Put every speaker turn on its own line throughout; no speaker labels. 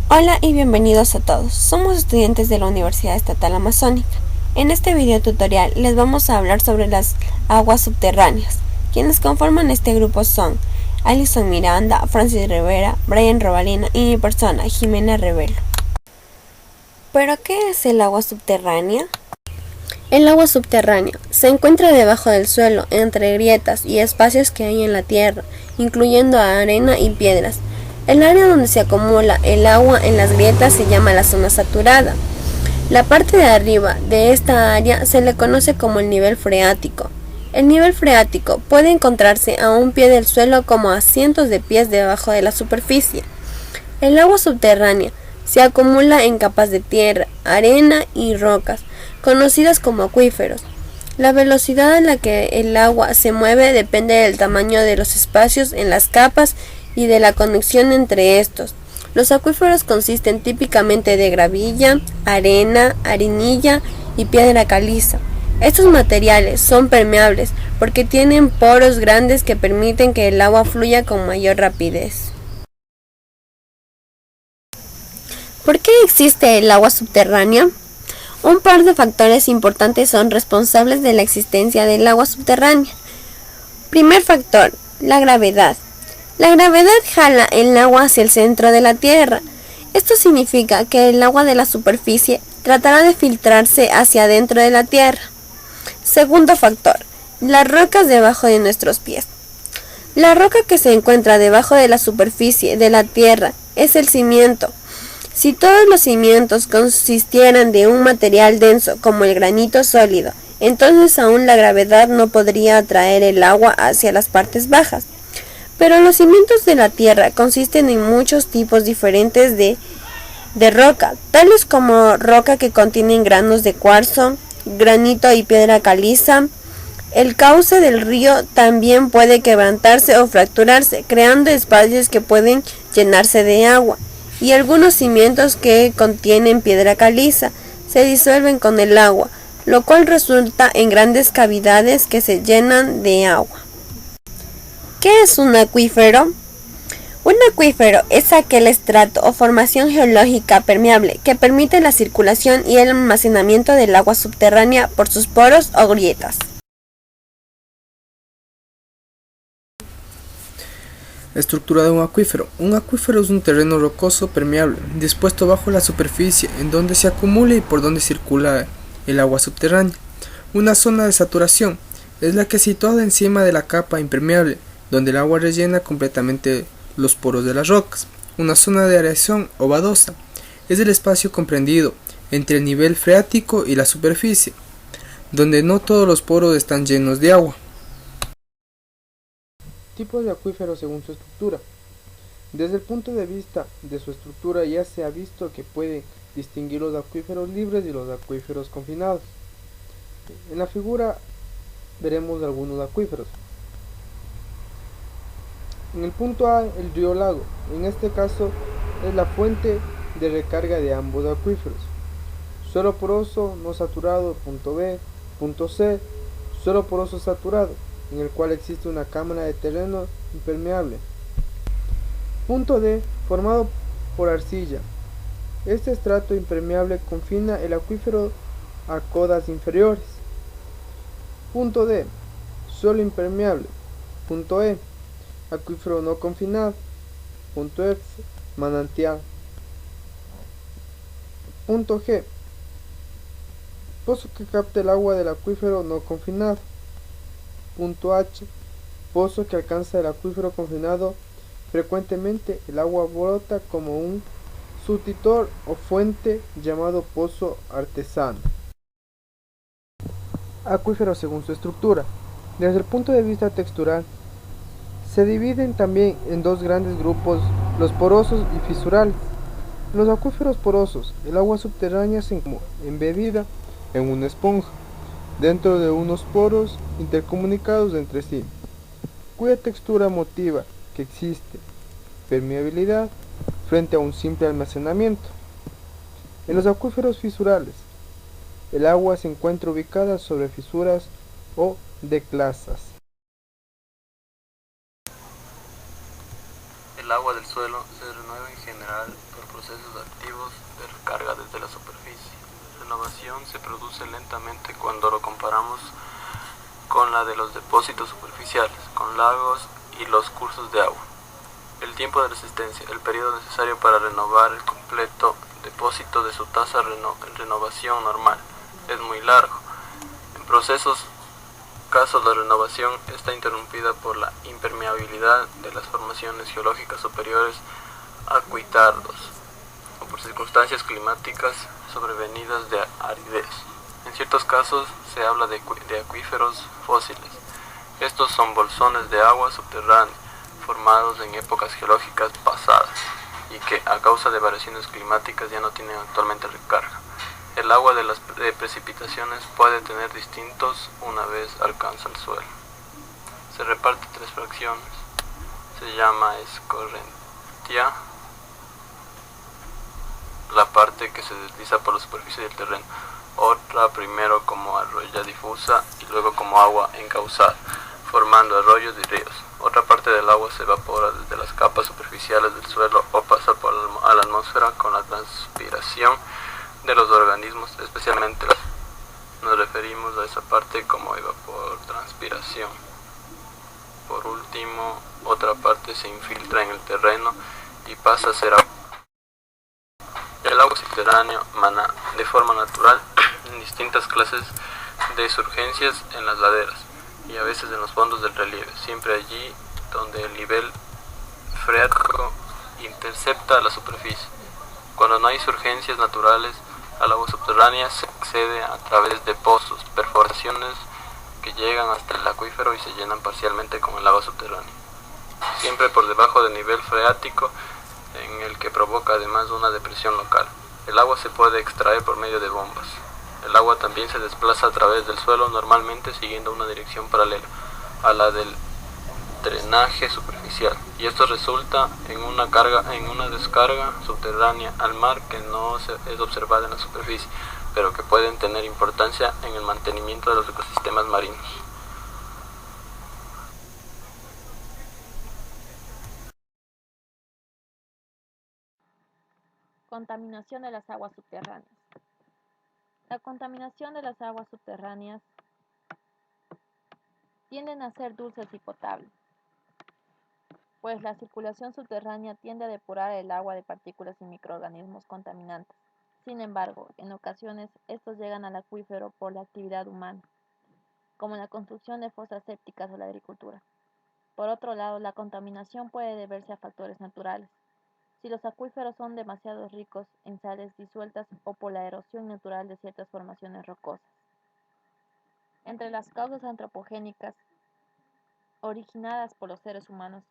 Hola y bienvenidos a todos. Somos estudiantes de la Universidad Estatal Amazónica. En este video tutorial les vamos a hablar sobre las aguas subterráneas. Quienes conforman este grupo son Alison Miranda, Francis Rivera, Brian Robalino y mi persona, Jimena Revelo. ¿Pero qué es el agua subterránea? El agua subterránea se encuentra debajo del suelo, entre grietas y espacios que hay en la tierra, incluyendo arena y piedras. El área donde se acumula el agua en las grietas se llama la zona saturada. La parte de arriba de esta área se le conoce como el nivel freático. El nivel freático puede encontrarse a un pie del suelo como a cientos de pies debajo de la superficie. El agua subterránea se acumula en capas de tierra, arena y rocas, conocidas como acuíferos. La velocidad a la que el agua se mueve depende del tamaño de los espacios en las capas y de la conexión entre estos. Los acuíferos consisten típicamente de gravilla, arena, arenilla y piedra caliza. Estos materiales son permeables porque tienen poros grandes que permiten que el agua fluya con mayor rapidez. ¿Por qué existe el agua subterránea? Un par de factores importantes son responsables de la existencia del agua subterránea. Primer factor, la gravedad. La gravedad jala el agua hacia el centro de la Tierra. Esto significa que el agua de la superficie tratará de filtrarse hacia adentro de la Tierra. Segundo factor, las rocas debajo de nuestros pies. La roca que se encuentra debajo de la superficie de la Tierra es el cimiento. Si todos los cimientos consistieran de un material denso como el granito sólido, entonces aún la gravedad no podría atraer el agua hacia las partes bajas. Pero los cimientos de la Tierra consisten en muchos tipos diferentes de roca, tales como roca que contienen granos de cuarzo, granito y piedra caliza. El cauce del río también puede quebrantarse o fracturarse, creando espacios que pueden llenarse de agua, y algunos cimientos que contienen piedra caliza se disuelven con el agua, lo cual resulta en grandes cavidades que se llenan de agua. ¿Qué es un acuífero? Un acuífero es aquel estrato o formación geológica permeable que permite la circulación y el almacenamiento del agua subterránea por sus poros o grietas.
Estructura de un acuífero. Un acuífero es un terreno rocoso permeable, dispuesto bajo la superficie, en donde se acumula y por donde circula el agua subterránea. Una zona de saturación es la que es situada encima de la capa impermeable, donde el agua rellena completamente los poros de las rocas. Una zona de aireación o badosa es el espacio comprendido entre el nivel freático y la superficie, donde no todos los poros están llenos de agua.
Tipos de acuíferos según su estructura. Desde el punto de vista de su estructura ya se ha visto que pueden distinguir los acuíferos libres y los acuíferos confinados. En la figura veremos algunos acuíferos. En el punto A, el río Lago. En este caso es la fuente de recarga de ambos acuíferos. Suelo poroso no saturado, punto B. Punto C, suelo poroso saturado, en el cual existe una cámara de terreno impermeable. Punto D, formado por arcilla. Este estrato impermeable confina el acuífero a codas inferiores. Punto D, suelo impermeable. Punto E, acuífero no confinado. Punto F, manantial. Punto G, pozo que capta el agua del acuífero no confinado. Punto H, pozo que alcanza el acuífero confinado. Frecuentemente el agua brota como un surtidor o fuente llamado pozo artesano. Acuíferos según su estructura. Desde el punto de vista textural, se dividen también en dos grandes grupos, los porosos y fisurales. En los acuíferos porosos, el agua subterránea se encuentra embebida en una esponja, dentro de unos poros intercomunicados entre sí, cuya textura motiva que existe permeabilidad frente a un simple almacenamiento. En los acuíferos fisurales, el agua se encuentra ubicada sobre fisuras o declasas.
El agua del suelo se renueva en general por procesos procesos activos de recarga desde la superficie. La renovación se produce lentamente cuando lo comparamos con la de los depósitos superficiales, con lagos y los cursos de agua. El tiempo de resistencia, el periodo necesario para renovar el completo depósito de su tasa de renovación normal, es muy largo. En casos la renovación está interrumpida por la impermeabilidad de las formaciones geológicas superiores a cuitardos o por circunstancias climáticas sobrevenidas de aridez. En ciertos casos se habla de acuíferos fósiles. Estos son bolsones de agua subterránea formados en épocas geológicas pasadas y que a causa de variaciones climáticas ya no tienen actualmente recarga. El agua de precipitaciones puede tener distintos una vez alcanza el suelo. Se reparte en 3 fracciones. Se llama escorrentia, la parte que se desliza por la superficie del terreno. Otra primero como arroya difusa y luego como agua encauzada, formando arroyos y ríos. Otra parte del agua se evapora desde las capas superficiales del suelo o pasa a la atmósfera con la transpiración de los organismos, especialmente nos referimos a esa parte como evapotranspiración. Por último, otra parte se infiltra en el terreno y pasa a ser agua. El agua subterránea mana de forma natural en distintas clases de surgencias en las laderas y a veces en los fondos del relieve, siempre allí donde el nivel freático intercepta la superficie. Cuando no hay surgencias naturales, al agua subterránea se accede a través de pozos, perforaciones que llegan hasta el acuífero y se llenan parcialmente con el agua subterránea, siempre por debajo del nivel freático, en el que provoca además una depresión local. El agua se puede extraer por medio de bombas. El agua también se desplaza a través del suelo, normalmente siguiendo una dirección paralela a la del drenaje superficial, y esto resulta en una descarga subterránea al mar que no es observada en la superficie, pero que pueden tener importancia en el mantenimiento de los ecosistemas marinos.
Contaminación de las aguas subterráneas. La contaminación de las aguas subterráneas tienden a ser dulces y potables, pues la circulación subterránea tiende a depurar el agua de partículas y microorganismos contaminantes. Sin embargo, en ocasiones estos llegan al acuífero por la actividad humana, como la construcción de fosas sépticas o la agricultura. Por otro lado, la contaminación puede deberse a factores naturales, si los acuíferos son demasiado ricos en sales disueltas o por la erosión natural de ciertas formaciones rocosas. Entre las causas antropogénicas originadas por los seres humanos,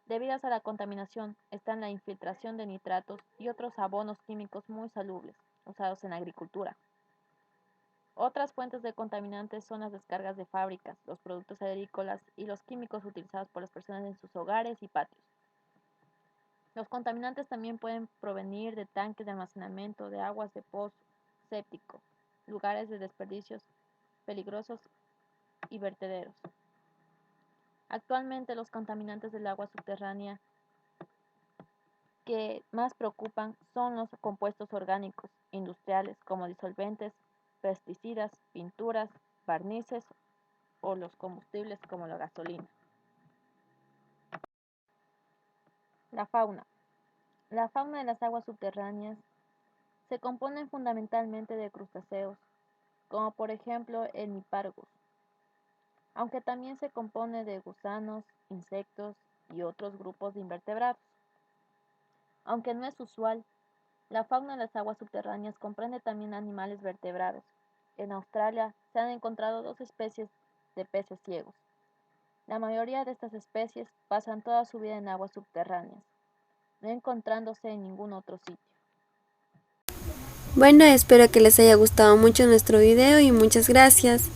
debidas a la contaminación, están la infiltración de nitratos y otros abonos químicos muy salubles, usados en la agricultura. Otras fuentes de contaminantes son las descargas de fábricas, los productos agrícolas y los químicos utilizados por las personas en sus hogares y patios. Los contaminantes también pueden provenir de tanques de almacenamiento de aguas de pozo séptico, lugares de desperdicios peligrosos y vertederos. Actualmente los contaminantes del agua subterránea que más preocupan son los compuestos orgánicos industriales como disolventes, pesticidas, pinturas, barnices o los combustibles como la gasolina. La fauna. La fauna de las aguas subterráneas se compone fundamentalmente de crustáceos, como por ejemplo el Hippargus, aunque también se compone de gusanos, insectos y otros grupos de invertebrados. Aunque no es usual, la fauna de las aguas subterráneas comprende también animales vertebrados. En Australia se han encontrado 2 especies de peces ciegos. La mayoría de estas especies pasan toda su vida en aguas subterráneas, no encontrándose en ningún otro sitio.
Bueno, espero que les haya gustado mucho nuestro video y muchas gracias.